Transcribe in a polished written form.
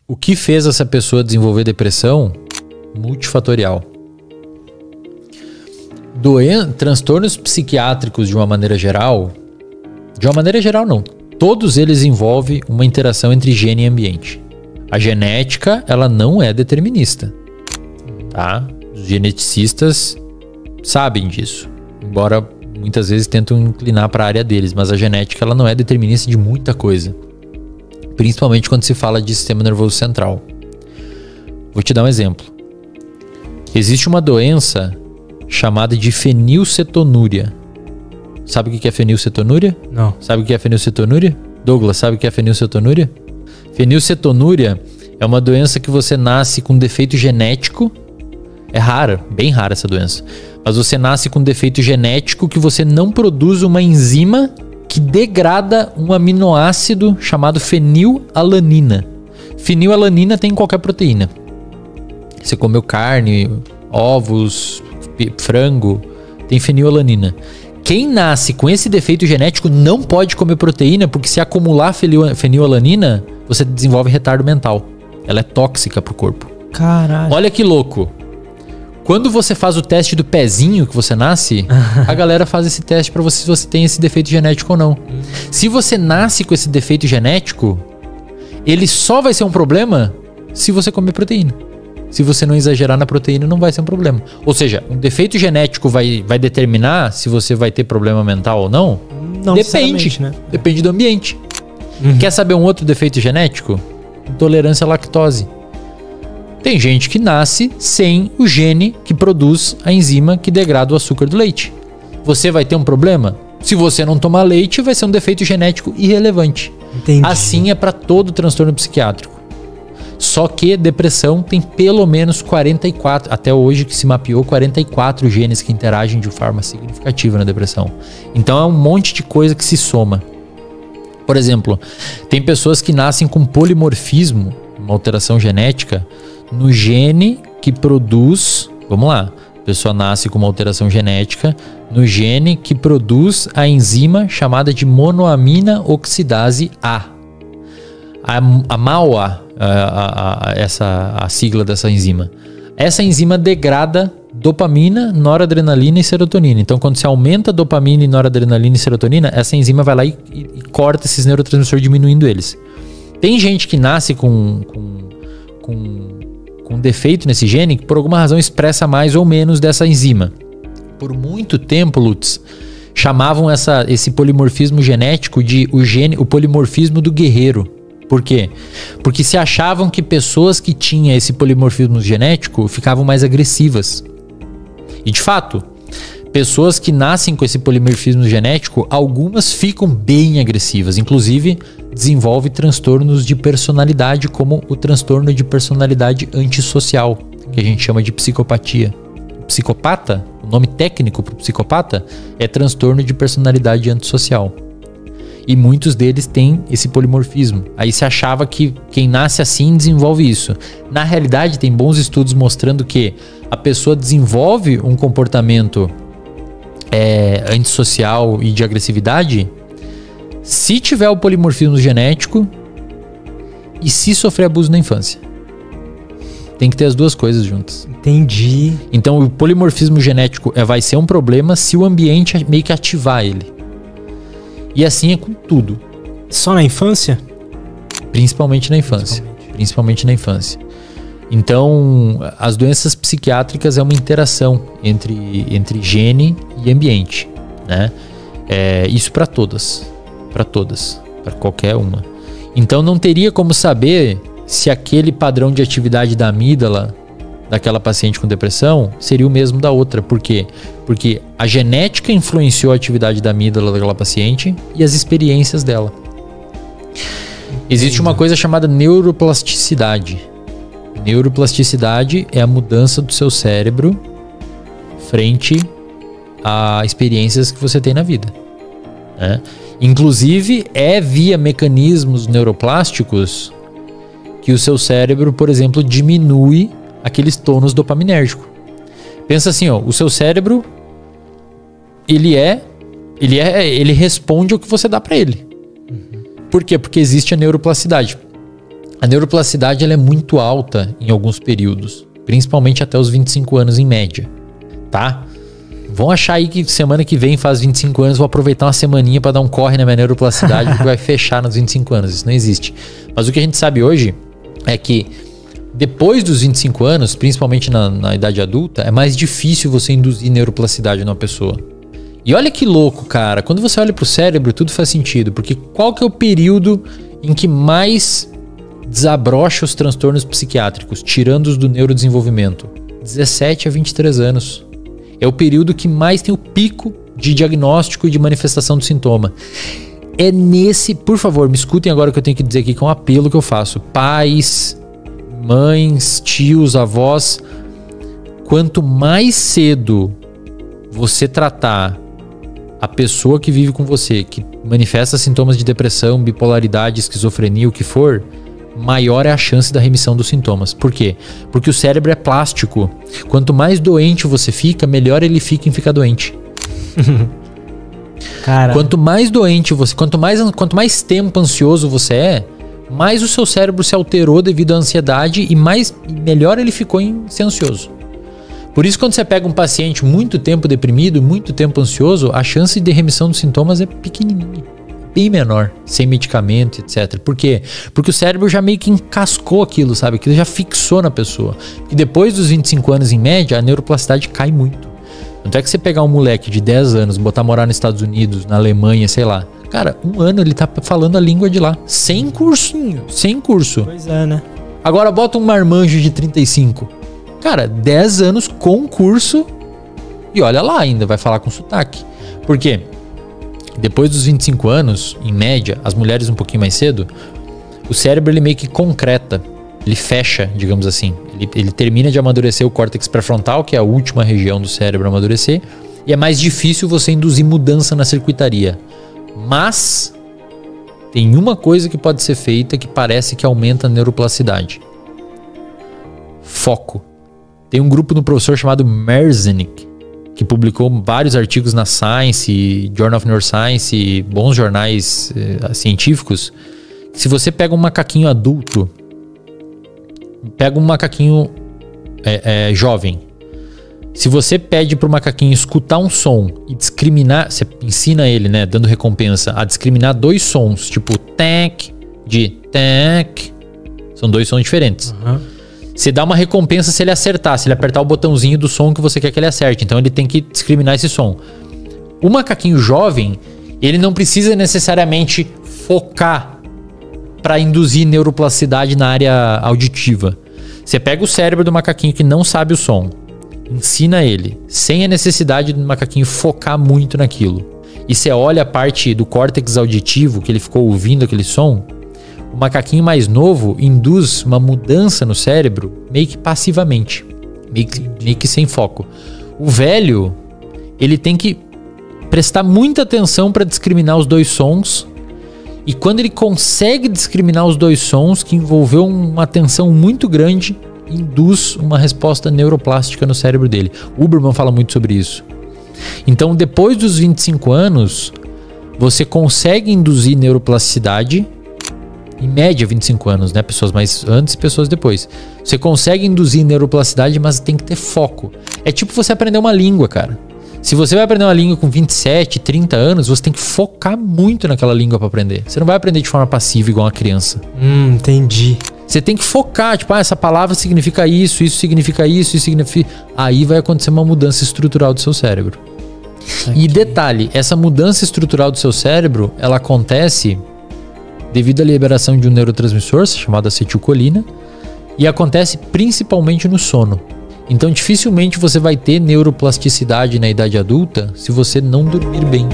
O que fez essa pessoa desenvolver depressão? Multifatorial. Transtornos psiquiátricos de uma maneira geral não. Todos eles envolvem uma interação entre gene e ambiente. A genética, ela não é determinista, tá? Os geneticistas sabem disso, embora muitas vezes tentam inclinar para a área deles, mas a genética, ela não é determinista de muita coisa, principalmente quando se fala de sistema nervoso central. Vou te dar um exemplo. Existe uma doença chamada de fenilcetonúria. Sabe o que é fenilcetonúria? Não. Sabe o que é fenilcetonúria? Douglas, sabe o que é fenilcetonúria? Fenilcetonúria é uma doença que você nasce com defeito genético. É rara, bem rara essa doença. Mas você nasce com defeito genético que você não produz uma enzima que degrada um aminoácido chamado fenilalanina. Fenilalanina tem em qualquer proteína. Você comeu carne, ovos, frango, tem fenilalanina. Quem nasce com esse defeito genético não pode comer proteína, porque se acumular fenilalanina, você desenvolve retardo mental. Ela é tóxica pro corpo. Caralho. Olha que louco. Quando você faz o teste do pezinho que você nasce, a galera faz esse teste pra você se você tem esse defeito genético ou não. Se você nasce com esse defeito genético, ele só vai ser um problema se você comer proteína. Se você não exagerar na proteína, não vai ser um problema. Ou seja, um defeito genético vai determinar se você vai ter problema mental ou não? Não Depende, né? Depende do ambiente. Quer saber um outro defeito genético? Intolerância à lactose. Tem gente que nasce sem o gene que produz a enzima que degrada o açúcar do leite. Você vai ter um problema? Se você não tomar leite, vai ser um defeito genético irrelevante. Entendi. Assim é para todo transtorno psiquiátrico. Só que depressão tem pelo menos 44, até hoje que se mapeou, 44 genes que interagem de forma significativa na depressão. Então é um monte de coisa que se soma. Por exemplo, tem pessoas que nascem com polimorfismo, uma alteração genética, no gene que produz... Vamos lá. A pessoa nasce com uma alteração genética no gene que produz a enzima chamada de monoamina oxidase A. A MAOA, a sigla dessa enzima. Essa enzima degrada dopamina, noradrenalina e serotonina. Então, quando você aumenta dopamina, noradrenalina e serotonina, essa enzima vai lá e corta esses neurotransmissores, diminuindo eles. Tem gente que nasce com defeito nesse gene que por alguma razão expressa mais ou menos dessa enzima. Por muito tempo, Lutz, chamavam esse polimorfismo genético de o polimorfismo do guerreiro. Por quê? Porque se achavam que pessoas que tinham esse polimorfismo genético ficavam mais agressivas. E de fato, pessoas que nascem com esse polimorfismo genético, algumas ficam bem agressivas. Inclusive, desenvolve transtornos de personalidade, como o transtorno de personalidade antissocial, que a gente chama de psicopatia. Psicopata, o nome técnico para o psicopata, é transtorno de personalidade antissocial. E muitos deles têm esse polimorfismo. Aí se achava que quem nasce assim desenvolve isso. Na realidade, tem bons estudos mostrando que a pessoa desenvolve um comportamento antissocial e de agressividade se tiver o polimorfismo genético e se sofrer abuso na infância. Tem que ter as duas coisas juntas. Entendi. Então o polimorfismo genético vai ser um problema se o ambiente meio que ativar ele. E assim é com tudo. Só na infância? Principalmente na infância. Principalmente na infância. Então, as doenças psiquiátricas é uma interação entre gene e ambiente, né? Isso para todas. Para todas. Para qualquer uma. Então, não teria como saber se aquele padrão de atividade da amígdala daquela paciente com depressão seria o mesmo da outra. Por quê? Porque a genética influenciou a atividade da amígdala daquela paciente e as experiências dela. Existe uma coisa chamada neuroplasticidade. Neuroplasticidade é a mudança do seu cérebro frente a experiências que você tem na vida, né? Inclusive, via mecanismos neuroplásticos que o seu cérebro, por exemplo, diminui aqueles tônus dopaminérgicos. Pensa assim, ó, o seu cérebro ele responde ao que você dá para ele. Por quê? Porque existe a neuroplasticidade. A neuroplasticidade ela é muito alta em alguns períodos, principalmente até os 25 anos em média, tá? Vão achar aí que semana que vem faz 25 anos, vou aproveitar uma semaninha para dar um corre na minha neuroplasticidade porque vai fechar nos 25 anos, isso não existe. Mas o que a gente sabe hoje é que depois dos 25 anos, principalmente na idade adulta, é mais difícil você induzir neuroplasticidade numa pessoa. E olha que louco, cara, quando você olha pro cérebro tudo faz sentido, porque qual que é o período em que mais desabrocha os transtornos psiquiátricos, tirando os do neurodesenvolvimento? 17 a 23 anos. É o período que mais tem o pico de diagnóstico e de manifestação do sintoma. É nesse... Por favor, me escutem agora o que eu tenho que dizer aqui, que é um apelo que eu faço. Pais, mães, tios, avós. Quanto mais cedo você tratar a pessoa que vive com você, que manifesta sintomas de depressão, bipolaridade, esquizofrenia, o que for, maior é a chance da remissão dos sintomas. Por quê? Porque o cérebro é plástico. Quanto mais doente você fica, melhor ele fica em ficar doente. Cara. Quanto mais doente você, quanto mais tempo ansioso você é, mais o seu cérebro se alterou devido à ansiedade e melhor ele ficou em ser ansioso. Por isso, quando você pega um paciente muito tempo deprimido, muito tempo ansioso, a chance de remissão dos sintomas é pequenininha, bem menor, sem medicamento, etc. Por quê? Porque o cérebro já meio que encascou aquilo, sabe? Aquilo já fixou na pessoa. E depois dos 25 anos, em média, a neuroplasticidade cai muito. Tanto é que você pegar um moleque de 10 anos, botar morar nos Estados Unidos, na Alemanha, sei lá. Cara, 1 ano ele tá falando a língua de lá. Sem cursinho, sem curso. Pois é, né? Agora bota um marmanjo de 35. Cara, 10 anos com curso e olha lá ainda, vai falar com sotaque. Por quê? Depois dos 25 anos, em média, as mulheres um pouquinho mais cedo, o cérebro ele meio que concreta, ele fecha, digamos assim. Ele termina de amadurecer o córtex pré-frontal, que é a última região do cérebro a amadurecer, e é mais difícil você induzir mudança na circuitaria. Mas tem uma coisa que pode ser feita que parece que aumenta a neuroplasticidade. Foco. Tem um grupo do professor chamado Merzenich, que publicou vários artigos na Science, Journal of Neuroscience, bons jornais científicos. Se você pega um macaquinho adulto, pega um macaquinho jovem, se você pede para o macaquinho escutar um som e discriminar, você ensina ele, né, dando recompensa, a discriminar 2 sons, tipo tac, de tac, são 2 sons diferentes. Você dá uma recompensa se ele acertar, se ele apertar o botãozinho do som que você quer que ele acerte. Então ele tem que discriminar esse som. O macaquinho jovem, ele não precisa necessariamente focar para induzir neuroplasticidade na área auditiva. Você pega o cérebro do macaquinho que não sabe o som, ensina ele, sem a necessidade do macaquinho focar muito naquilo. E você olha a parte do córtex auditivo, que ele ficou ouvindo aquele som. O macaquinho mais novo induz uma mudança no cérebro meio que passivamente, meio que sem foco. O velho, ele tem que prestar muita atenção para discriminar os 2 sons, e quando ele consegue discriminar os 2 sons, que envolveu uma atenção muito grande, induz uma resposta neuroplástica no cérebro dele. Huberman fala muito sobre isso. Então, depois dos 25 anos, você consegue induzir neuroplasticidade. Em média, 25 anos, né? Pessoas mais antes e pessoas depois. Você consegue induzir neuroplasticidade, mas tem que ter foco. É tipo você aprender uma língua, cara. Se você vai aprender uma língua com 27, 30 anos, você tem que focar muito naquela língua para aprender. Você não vai aprender de forma passiva igual uma criança. Entendi. Você tem que focar, tipo, essa palavra significa isso, isso significa isso, isso significa... Aí vai acontecer uma mudança estrutural do seu cérebro. E detalhe, essa mudança estrutural do seu cérebro, ela acontece devido à liberação de um neurotransmissor chamado acetilcolina, e acontece principalmente no sono. Então dificilmente você vai ter neuroplasticidade na idade adulta se você não dormir bem.